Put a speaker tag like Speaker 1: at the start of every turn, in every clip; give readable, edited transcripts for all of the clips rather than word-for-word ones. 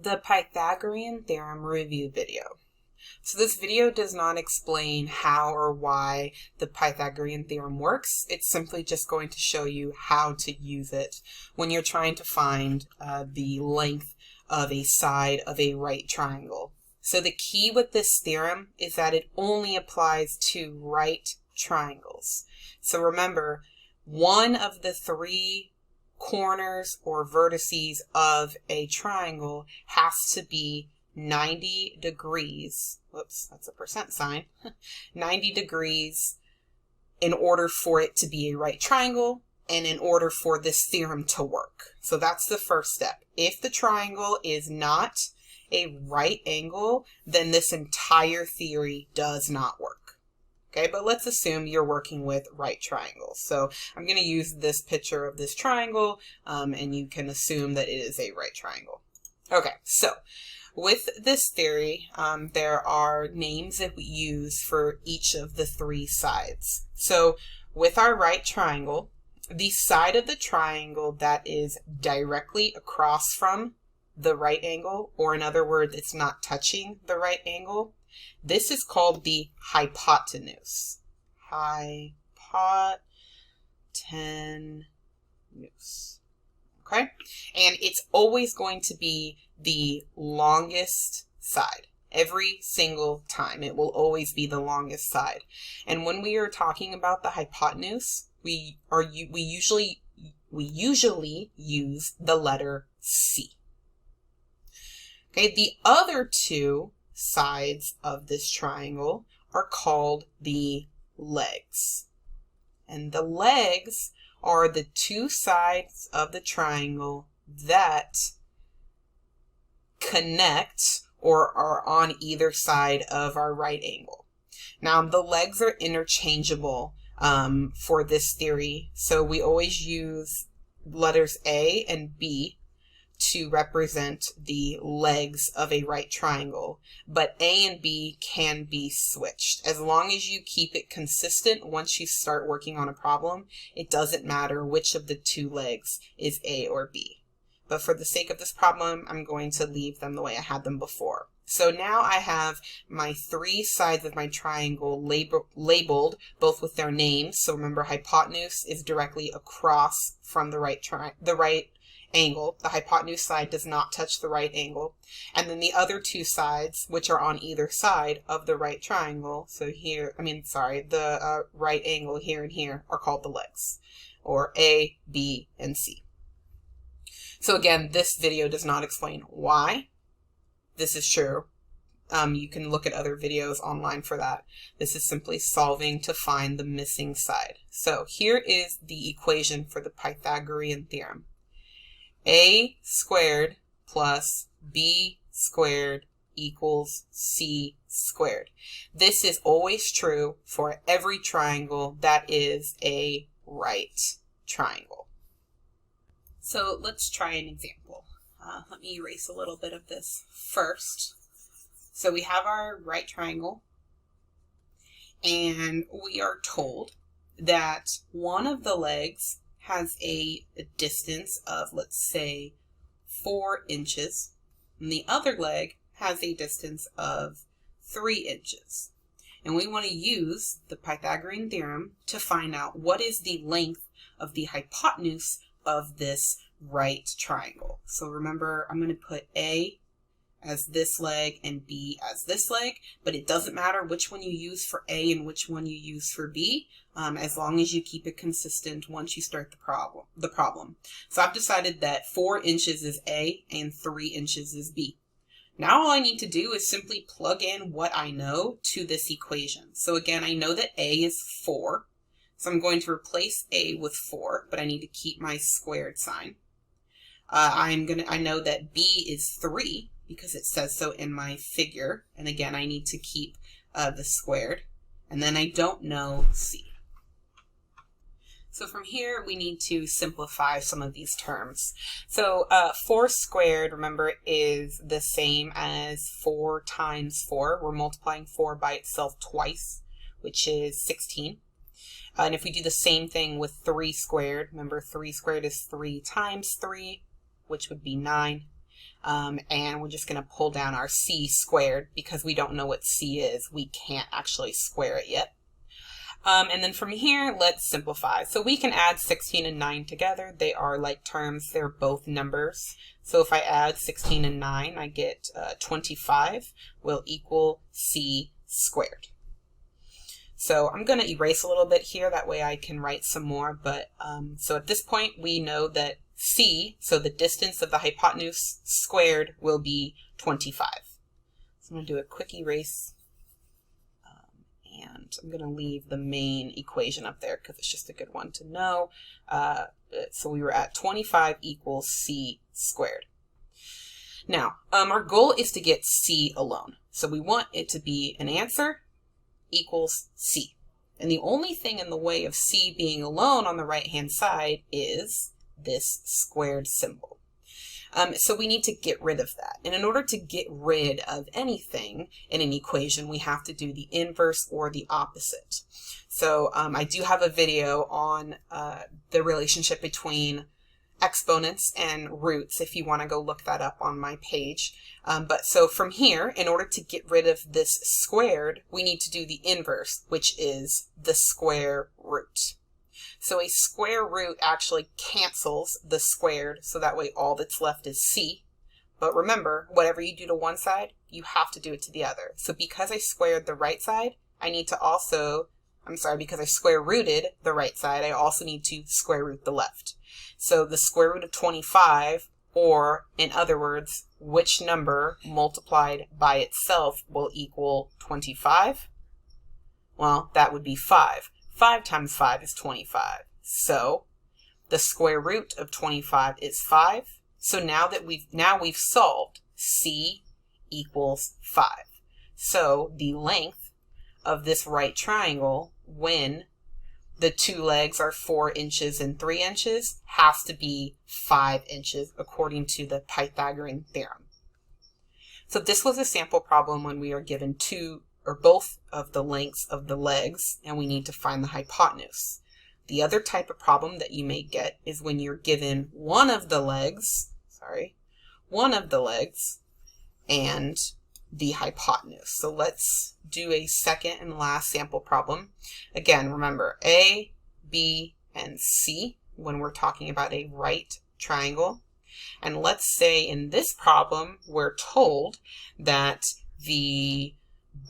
Speaker 1: the Pythagorean Theorem review video. So this video does not explain how or why the Pythagorean Theorem works. It's simply just going to show you how to use it when you're trying to find the length of a side of a right triangle. So the key with this theorem is that it only applies to right triangles. So remember, one of the three corners or vertices of a triangle has to be 90 degrees, whoops, that's a percent sign, 90 degrees in order for it to be a right triangle and in order for this theorem to work. So that's the first step. If the triangle is not a right angle, then this entire theory does not work. Okay, but let's assume you're working with right triangles. So I'm going to use this picture of this triangle, and you can assume that it is a right triangle. Okay, so with this theory, there are names that we use for each of the three sides. So with our right triangle, the side of the triangle that is directly across from the right angle, or in other words, it's not touching the right angle, this is called the hypotenuse. Hypotenuse. Okay? And it's always going to be the longest side. Every single time. It will always be the longest side. And when we are talking about the hypotenuse, we usually use the letter C. Okay, the other two sides of this triangle are called the legs. And the legs are the two sides of the triangle that connect or are on either side of our right angle. Now, the legs are interchangeable for this theory, so we always use letters A and B to represent the legs of a right triangle, but A and B can be switched. As long as you keep it consistent once you start working on a problem, it doesn't matter which of the two legs is A or B. But for the sake of this problem, I'm going to leave them the way I had them before. So now I have my three sides of my triangle labeled, both with their names. So remember, hypotenuse is directly across from the right angle. The hypotenuse side does not touch the right angle. And then the other two sides, which are on either side of the right triangle, so here, the right angle here and here are called the legs, or A, B, and C. So again, this video does not explain why this is true. You can look at other videos online for that. This is simply solving to find the missing side. So here is the equation for the Pythagorean theorem. A squared plus B squared equals C squared. This is always true for every triangle that is a right triangle. So let's try an example. Let me erase a little bit of this first. So we have our right triangle, and we are told that one of the legs has a distance of, let's say, 4 inches, and the other leg has a distance of 3 inches. And we want to use the Pythagorean theorem to find out what is the length of the hypotenuse of this right triangle. So remember, I'm going to put A as this leg and B as this leg, but it doesn't matter which one you use for A and which one you use for B, as long as you keep it consistent once you start the problem. So I've decided that 4 inches is A and 3 inches is B. Now all I need to do is simply plug in what I know to this equation. So again, I know that A is 4, so I'm going to replace A with 4, but I need to keep my squared sign. I know that B is 3, because it says so in my figure. And again, I need to keep the squared. And then I don't know C. So from here, we need to simplify some of these terms. So 4 squared, remember, is the same as 4 times 4. We're multiplying 4 by itself twice, which is 16. And if we do the same thing with 3 squared, remember 3 squared is 3 times 3, which would be 9. and we're just going to pull down our c squared because we don't know what c is. We can't actually square it yet. And then from here, let's simplify. So we can add 16 and 9 together. They are like terms. They're both numbers. So if I add 16 and 9, I get 25 will equal c squared. So I'm going to erase a little bit here. That way I can write some more. But so at this point, we know that c, so the distance of the hypotenuse squared, will be 25. So I'm going to do a quick erase. And I'm going to leave the main equation up there because it's just a good one to know. So we were at 25 equals c squared. Now, our goal is to get c alone. So we want it to be an answer equals c. And the only thing in the way of c being alone on the right-hand side is this squared symbol. So we need to get rid of that. And in order to get rid of anything in an equation, we have to do the inverse or the opposite. So I do have a video on the relationship between exponents and roots if you want to go look that up on my page. But so from here, in order to get rid of this squared, we need to do the inverse, which is the square root. So a square root actually cancels the squared, so that way all that's left is c. But remember, whatever you do to one side, you have to do it to the other. So because I squared the right side, I need to also, because I square rooted the right side, I also need to square root the left. So the square root of 25, or in other words, which number multiplied by itself will equal 25? Well, that would be 5. 5 times 5 is 25. So the square root of 25 is 5. So now we've solved c equals 5. So the length of this right triangle when the two legs are 4 inches and 3 inches has to be 5 inches according to the Pythagorean theorem. So this was a sample problem when we are given two or both of the lengths of the legs, and we need to find the hypotenuse. The other type of problem that you may get is when you're given one of the legs and the hypotenuse. So let's do a second and last sample problem. Again, remember A, B, and C when we're talking about a right triangle. And let's say in this problem, we're told that the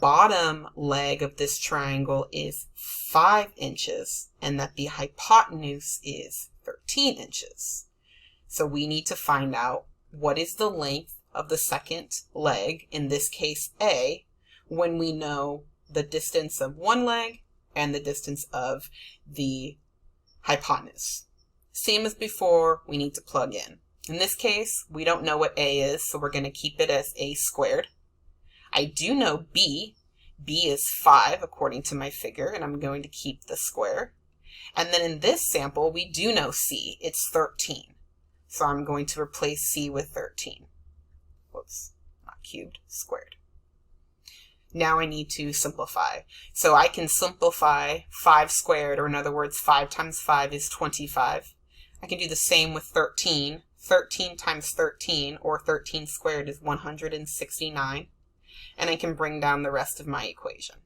Speaker 1: bottom leg of this triangle is 5 inches and that the hypotenuse is 13 inches. So we need to find out what is the length of the second leg, in this case A, when we know the distance of one leg and the distance of the hypotenuse. Same as before, we need to plug in. In this case, we don't know what A is, so we're going to keep it as A squared. I do know B. B is 5 according to my figure, and I'm going to keep the square. And then in this sample, we do know C. It's 13. So I'm going to replace C with 13. Whoops, not cubed, squared. Now I need to simplify. So I can simplify 5 squared, or in other words, 5 times 5 is 25. I can do the same with 13. 13 times 13, or 13 squared, is 169. And I can bring down the rest of my equation.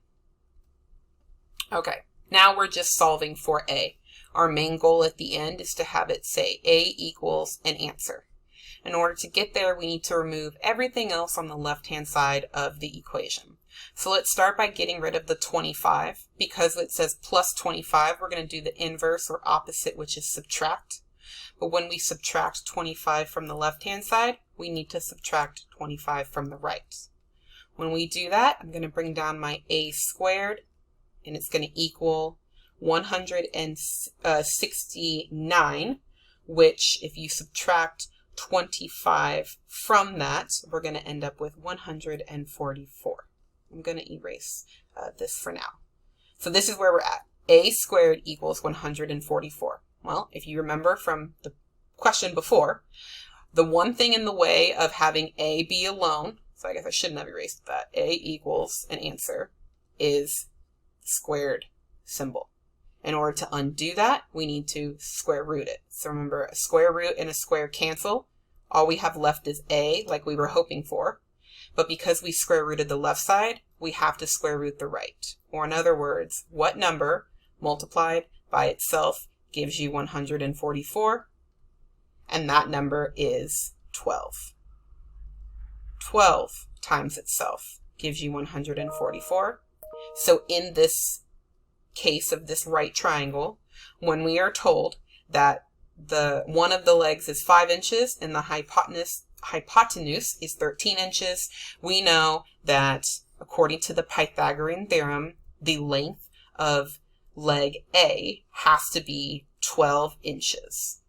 Speaker 1: Okay, now we're just solving for A. Our main goal at the end is to have it say A equals an answer. In order to get there, we need to remove everything else on the left-hand side of the equation. So let's start by getting rid of the 25. Because it says plus 25, we're going to do the inverse or opposite, which is subtract. But when we subtract 25 from the left-hand side, we need to subtract 25 from the right. When we do that, I'm going to bring down my A squared, and it's going to equal 169, which if you subtract 25 from that, we're going to end up with 144. I'm going to erase this for now. So this is where we're at. A squared equals 144. Well, if you remember from the question before, the one thing in the way of having A be alone, so I guess I shouldn't have erased that, A equals an answer, is squared symbol. In order to undo that, we need to square root it. So remember, a square root and a square cancel. all we have left is a, like we were hoping for. But because we square rooted the left side, we have to square root the right. Or in other words, what number multiplied by itself gives you 144? And that number is 12. 12 times itself gives you 144. So in this case of this right triangle, when we are told that one of the legs is 5 inches and the hypotenuse is 13 inches, we know that according to the Pythagorean theorem, the length of leg A has to be 12 inches.